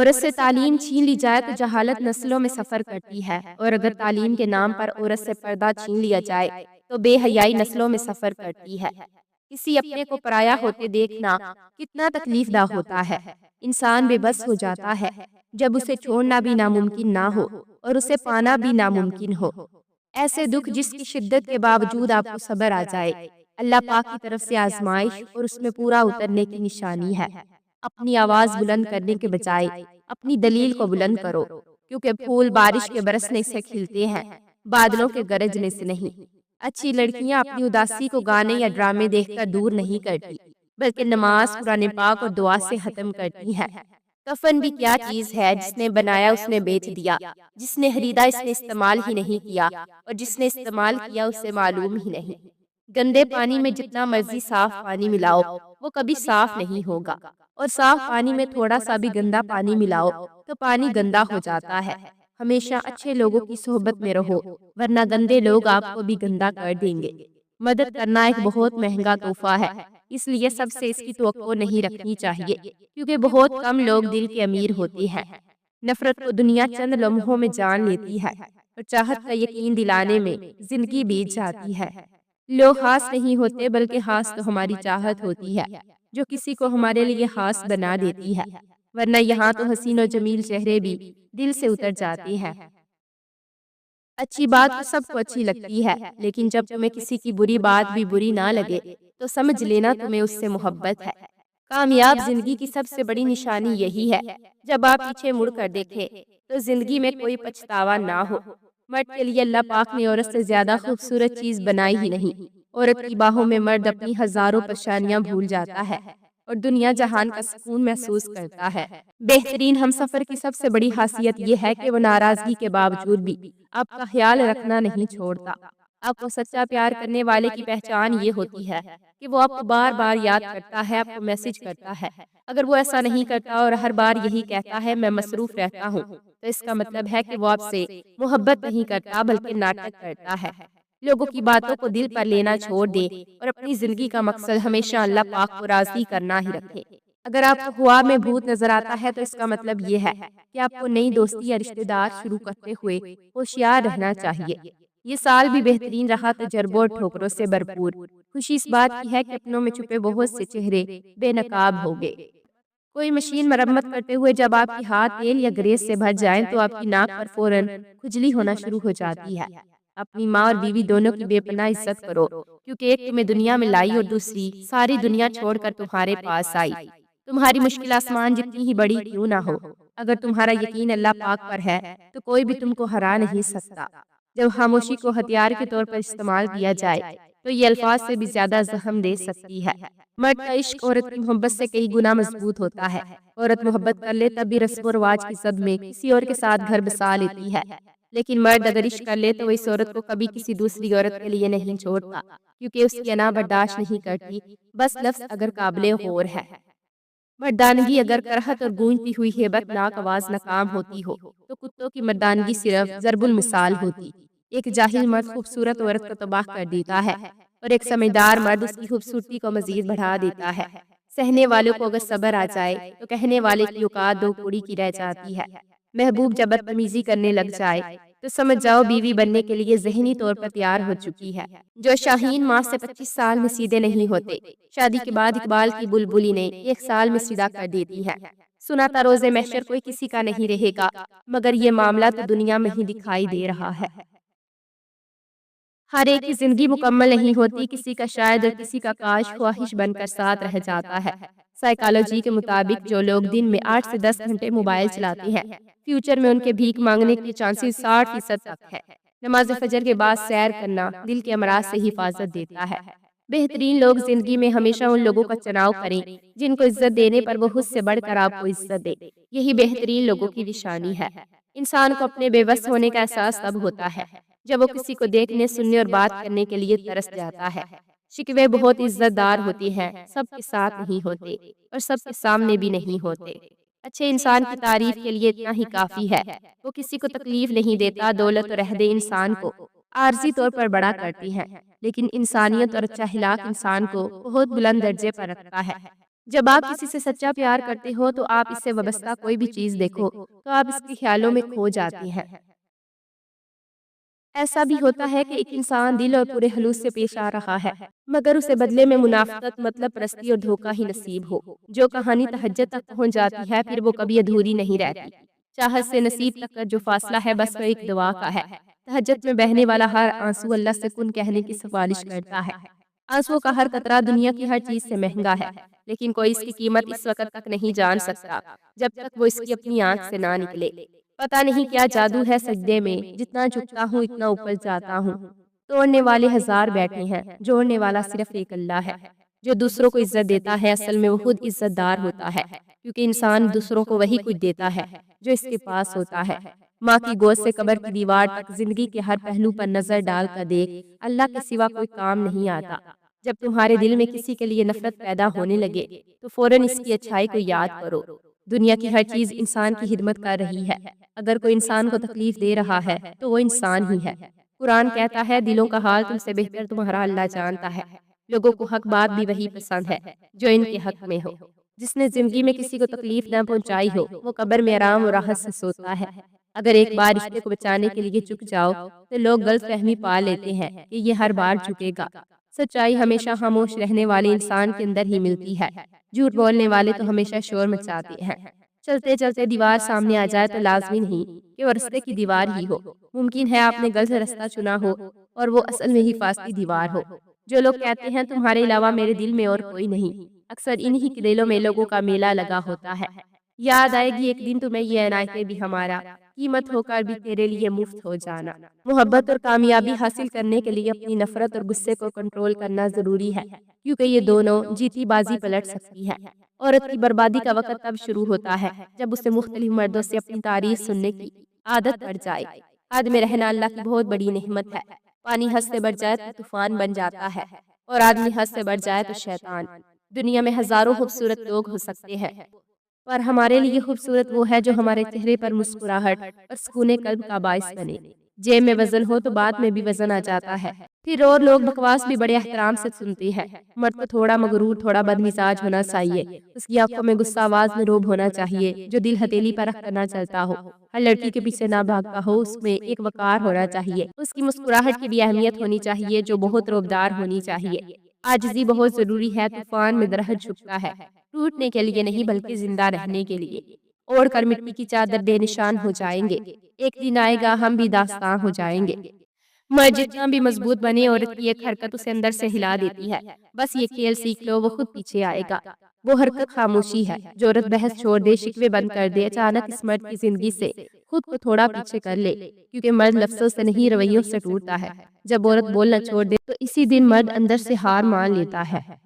عورت سے تعلیم چھین لی جائے تو جہالت نسلوں میں سفر کرتی ہے، اور اگر تعلیم کے نام پر عورت سے پردہ چھین لیا جائے تو بے حیائی نسلوں میں سفر کرتی ہے۔ کسی اپنے کو پرایا ہوتے دیکھنا کتنا تکلیف دہ ہوتا ہے۔ انسان بے بس ہو جاتا ہے جب اسے چھوڑنا بھی ناممکن نہ ہو اور اسے پانا بھی ناممکن ہو۔ ایسے دکھ جس کی شدت کے باوجود آپ کو صبر آ جائے، اللہ پاک کی طرف سے آزمائش اور اس میں پورا اترنے کی نشانی ہے۔ اپنی آواز بلند کرنے کے بجائے اپنی دلیل کو بلند کرو، کیونکہ پھول بارش کے برسنے سے کھلتے ہیں، بادلوں کے گرجنے سے نہیں۔ اچھی لڑکیاں اپنی اداسی کو گانے یا ڈرامے دیکھ کر دور نہیں کرتی، بلکہ نماز، قرآن پاک اور دعا سے ختم کرتی ہیں۔ کفن بھی کیا چیز ہے، جس نے بنایا اس نے بیچ دیا، جس نے خریدا اس نے استعمال ہی نہیں کیا، اور جس نے استعمال کیا اسے معلوم ہی نہیں۔ گندے پانی میں جتنا مرضی صاف پانی ملاؤ وہ کبھی صاف نہیں ہوگا، اور صاف پانی میں تھوڑا سا بھی گندا پانی ملاؤ تو پانی گندا ہو جاتا ہے۔ ہمیشہ اچھے لوگوں کی صحبت میں رہو، ورنہ گندے لوگ آپ کو بھی گندا کر دیں گے۔ مدد کرنا ایک بہت مہنگا تحفہ ہے، اس لیے سب سے اس کی توقع نہیں رکھنی چاہیے، کیونکہ بہت کم لوگ دل کے امیر ہوتے ہیں۔ نفرت کو دنیا چند لمحوں میں جان لیتی ہے، اور چاہت کا یقین دلانے میں زندگی بیت جاتی ہے۔ لوگ خاص نہیں ہوتے، بلکہ خاص تو ہماری چاہت ہوتی ہے جو کسی کو ہمارے لیے خاص بنا دیتی ہے، ورنہ یہاں تو حسین و جمیل چہرے بھی دل سے اتر جاتے ہیں۔ اچھی بات تو سب کو اچھی لگتی ہے، لیکن جب تمہیں کسی کی بری بات بھی بری نہ لگے تو سمجھ لینا تمہیں اس سے محبت ہے۔ کامیاب زندگی کی سب سے بڑی نشانی یہی ہے، جب آپ پیچھے مڑ کر دیکھیں تو زندگی میں کوئی پچھتاوا نہ ہو۔ مرد کے لیے اللہ پاک نے عورت سے زیادہ خوبصورت چیز بنائی ہی نہیں۔ عورت کی باہوں میں مرد اپنی ہزاروں پریشانیاں بھول جاتا ہے اور دنیا جہان کا سکون محسوس کرتا ہے۔ بہترین ہمسفر کی سب سے بڑی خاصیت یہ ہے کہ وہ ناراضگی کے باوجود بھی آپ کا خیال رکھنا نہیں چھوڑتا۔ آپ کو سچا پیار کرنے والے کی پہچان یہ ہوتی ہے کہ وہ آپ کو بار بار یاد کرتا ہے، آپ کو میسج کرتا ہے۔ اگر وہ ایسا نہیں کرتا اور ہر بار یہی کہتا ہے میں مصروف رہتا ہوں، تو اس کا مطلب ہے کہ وہ آپ سے محبت نہیں کرتا بلکہ ناٹک کرتا ہے۔ لوگوں کی باتوں کو دل پر لینا چھوڑ دے اور اپنی زندگی کا مقصد ہمیشہ اللہ پاک کو راضی کرنا ہی رکھے۔ اگر آپ کو خواب میں بھوت نظر آتا ہے تو اس کا مطلب یہ ہے کہ آپ کو نئی دوستی یا رشتہ دار شروع کرتے ہوئے ہوشیار رہنا چاہیے۔ یہ سال بھی بہترین رہا، تجربوں اور ٹھوکروں سے بھرپور۔ خوشی اس بات کی ہے کہ اپنوں میں چھپے بہت سے چہرے بے نقاب ہو گئے۔ کوئی مشین مرمت کرتے ہوئے جب آپ کی ہاتھ تیل یا گریس سے بھر جائیں تو آپ کی ناک پر فوراً کھجلی ہونا شروع ہو جاتی ہے۔ اپنی ماں اور بیوی دونوں کی بے پناہ عزت کرو، کیونکہ ایک تمہیں دنیا میں لائی اور دوسری ساری دنیا چھوڑ کر تمہارے پاس آئی۔ تمہاری مشکل آسمان جتنی ہی بڑی کیوں نہ ہو، اگر تمہارا یقین اللہ پاک پر ہے تو کوئی بھی تم کو ہرا نہیں سکتا۔ جب خاموشی کو ہتھیار کے طور پر استعمال کیا جائے تو یہ الفاظ سے بھی زیادہ زخم دے سکتی ہے۔ مرد کا عشق عورت کی محبت سے کئی گنا مضبوط ہوتا ہے۔ عورت محبت کر لے تب بھی رسم و رواج کی زد میں کسی اور کے ساتھ گھر بسا لیتی ہے، لیکن مرد اگر عشق کر لے تو وہ اس عورت کو کبھی کسی دوسری عورت کے لیے نہیں چھوڑتا، کیونکہ اس کی انا برداشت نہیں کرتی، بس لفظ اگر قابل غور ہے۔ مردانگی اگر کرہت اور گونجتی ہوئی ہیبت ناک آواز ناکام ہوتی ہو تو کتوں کی مردانگی صرف ضرب المثال ہوتی۔ ایک جاہل مرد خوبصورت عورت کو تباہ کر دیتا ہے، اور ایک سمجھدار مرد اس کی خوبصورتی کو مزید بڑھا دیتا ہے۔ سہنے والوں کو اگر صبر آ جائے تو کہنے والے کی اوقات دو کوڑی کی رہ جاتی ہے۔ محبوب جب بدتمیزی کرنے لگ جائے تو سمجھ جاؤ بیوی بننے کے لیے ذہنی طور پر تیار ہو چکی ہے۔ جو شاہین ماں سے 25 سال میں سیدھے نہیں ہوتے، شادی کے بعد اقبال کی بلبلی نے 1 سال میں سیدھا کر دیتی ہے۔ سنا تھا روز محشر کوئی کسی کا نہیں رہے گا، مگر یہ معاملہ تو دنیا میں ہی دکھائی دے رہا ہے۔ ہر ایک کی زندگی مکمل نہیں ہوتی، کسی کا شاید اور کسی کا کاش خواہش بن کر ساتھ رہ جاتا ہے۔ سائیکالوجی کے مطابق جو لوگ دن میں 8 سے 10 گھنٹے موبائل چلاتے ہیں، فیوچر میں ان کے بھیک مانگنے کے چانسز 60% تک ہے۔ نماز فجر کے بعد سیر کرنا دل کے امراض سے حفاظت دیتا ہے۔ بہترین لوگ زندگی میں ہمیشہ ان لوگوں کا چناؤ کریں جن کو عزت دینے پر وہ خود سے بڑھ کر آپ کو عزت دے، یہی بہترین لوگوں کی نشانی ہے۔ انسان کو اپنے بے بس ہونے کا احساس تب ہوتا ہے جب وہ کسی کو دیکھنے، سننے اور بات کرنے کے لیے ترس جاتا ہے۔ شکوے بہت عزت دار ہوتے ہیں، سب کے ساتھ نہیں ہوتے اور سب کے سامنے بھی نہیں ہوتے۔ اچھے انسان کی تعریف کے لیے اتنا ہی کافی ہے، وہ کسی کو تکلیف نہیں دیتا۔ دولت اور عہدے انسان کو عارضی طور پر بڑا کرتی ہیں، لیکن انسانیت اور اچھا اخلاق انسان کو بہت بلند درجے پر رکھتا ہے۔ جب آپ کسی سے سچا پیار کرتے ہو تو آپ اس سے وابستہ کوئی بھی چیز دیکھو تو آپ اس کے خیالوں میں کھو جاتی ہیں۔ ایسا بھی ہوتا ہے کہ ایک انسان دل اور پورے خلوص سے پیش آ رہا ہے مگر اسے بدلے میں منافقت، مطلب پرستی اور دھوکہ ہی نصیب ہو۔ جو کہانی تہجد تک پہنچ جاتی ہے پھر وہ کبھی ادھوری نہیں رہتی۔ چاہت سے نصیب تک کا جو فاصلہ ہے بس وہ ایک دعا کا ہے۔ تہجد میں بہنے والا ہر آنسو اللہ سے کن کہنے کی سفارش کرتا ہے۔ آنسو کا ہر قطرہ دنیا کی ہر چیز سے مہنگا ہے، لیکن کوئی اس کی قیمت اس وقت تک نہیں جان سکتا جب تک وہ اس کی اپنی آنکھ سے نہ نکلے۔ پتہ نہیں کیا جادو ہے سجدے میں، جتنا جھکتا ہوں اتنا اوپر جاتا ہوں۔ توڑنے والے ہزار بیٹھے ہیں، جوڑنے والا صرف ایک اللہ ہے۔ جو دوسروں کو عزت دیتا ہے اصل میں وہ خود عزت دار ہوتا ہے، کیونکہ انسان دوسروں کو وہی کچھ دیتا ہے جو اس کے پاس ہوتا ہے۔ ماں کی گود سے قبر کی دیوار تک زندگی کے ہر پہلو پر نظر ڈال کر دیکھ، اللہ کے سوا کوئی کام نہیں آتا۔ جب تمہارے دل میں کسی کے لیے نفرت پیدا ہونے لگے تو فوراً اس کی اچھائی کو یاد کرو۔ دنیا کی ہر چیز انسان کی خدمت کر رہی ہے۔ اگر کوئی انسان کو تکلیف دے رہا ہے تو وہ انسان ہی ہے۔ قرآن کہتا ہے دلوں کا حال تم سے بہتر تمہارا اللہ جانتا ہے۔ لوگوں کو حق بات بھی وہی پسند ہے جو ان کے حق میں ہو۔ جس نے زندگی میں کسی کو تکلیف نہ پہنچائی ہو وہ قبر میں آرام و راحت سے سوتا ہے۔ اگر ایک بار رشتے کو بچانے کے لیے جھک جاؤ تو لوگ غلط فہمی پا لیتے ہیں کہ یہ ہر بار جھکے گا۔ سچائی ہمیشہ خاموش رہنے والے انسان کے اندر ہی ملتی ہے۔ جھوٹ بولنے والے تو ہمیشہ شور مچاتے ہیں۔ چلتے چلتے دیوار سامنے آ جائے تو لازمی نہیں کہ وہ رستے کی دیوار ہی ہو۔ ممکن ہے آپ نے غلط راستہ چنا ہو اور وہ اصل میں حفاظتی دیوار ہو۔ جو لوگ کہتے ہیں تمہارے علاوہ میرے دل میں اور کوئی نہیں، اکثر انہی کے دلوں میں لوگوں کا میلہ لگا ہوتا ہے۔ یاد آئے گی ایک دن تمہیں یہ عنایتیں بھی ہمارا، قیمت ہو کر بھی تیرے لیے مفت ہو جانا۔ محبت اور کامیابی حاصل کرنے کے لیے اپنی نفرت اور غصے کو کنٹرول کرنا ضروری ہے، کیونکہ یہ دونوں جیتی بازی پلٹ سکتی ہے۔ عورت کی بربادی کا وقت تب شروع ہوتا ہے جب اسے مختلف مردوں سے اپنی تعریف سننے کی عادت پڑ جائے۔ حد میں رہنا اللہ کی بہت بڑی نعمت ہے۔ پانی حد سے بڑھ جائے تو طوفان بن جاتا ہے اور آدمی حد سے بڑھ جائے تو شیطان۔ دنیا میں ہزاروں خوبصورت لوگ ہو سکتے ہیں پر ہمارے لیے خوبصورت وہ ہے جو ہمارے چہرے پر مسکراہٹ اور سکون قلب کا باعث بنے۔ جیب میں وزن ہو تو بعد میں بھی وزن آ جاتا ہے، پھر اور لوگ بکواس بھی بڑے احترام سے سنتے ہیں۔ مرد کو تھوڑا مغرور، تھوڑا بدمزاج ہونا چاہیے۔ اس کی آنکھوں میں غصہ آواز میں روب ہونا چاہیے جو دل ہتھیلی پر رکھ کر نہ چلتا ہو۔ ہر لڑکی کے پیچھے نہ بھاگتا ہو، اس میں ایک وقار ہونا چاہیے۔ اس کی مسکراہٹ کی بھی اہمیت ہونی چاہیے جو بہت روبدار ہونی چاہیے۔ عاجزی بہت ضروری ہے، طوفان میں درخت جھکتا ہے، ٹوٹنے کے لیے نہیں بلکہ زندہ رہنے کے لیے۔ اوڑھ کر مٹی کی چادر بے نشان ہو جائیں گے، ایک دن آئے گا ہم بھی داستاں ہو جائیں گے۔ مرد جتنا بھی مضبوط بنے عورت کی ایک حرکت اسے اندر سے ہلا دیتی ہے۔ بس یہ کھیل سیکھ لو وہ خود پیچھے آئے گا۔ وہ حرکت خاموشی ہے۔ جو عورت بحث چھوڑ دے، شکوے بند کر دے، اچانک اس مرد کی زندگی سے خود کو تھوڑا پیچھے کر لے، کیونکہ مرد لفظوں سے نہیں رویوں سے ٹوٹتا ہے۔ جب عورت بولنا چھوڑ دے تو اسی دن مرد اندر سے ہار مان لیتا ہے۔